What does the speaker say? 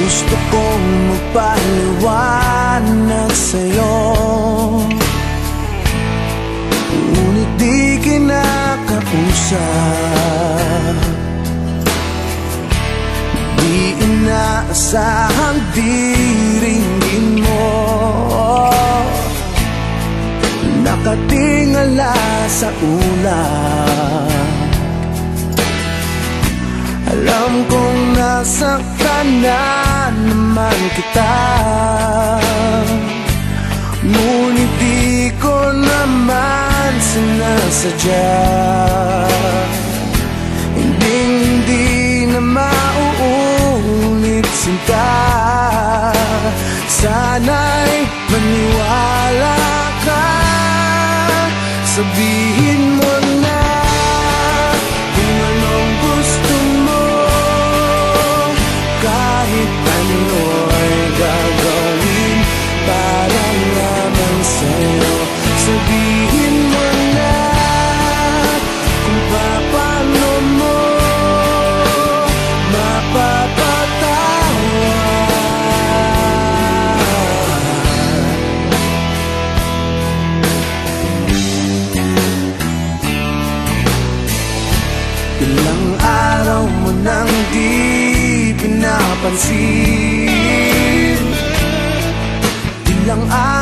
Gusto kong magpaliwanag sa'yo, ngunit di kinakausap. Di inaasahang diringgin mo, nakatingala sa ulap. Alam kong nasaktan na naman kita, ngunit di ko naman sinasadya. Hindi na mauulit, sinta. Sana'y maniwala ka, sabihin mo na kung anong gusto mo, kahit ano'y gagawin para naman sa'yo. Sabihin mo na kung paano mo ilang araw mo nang di pinapansin, ilang araw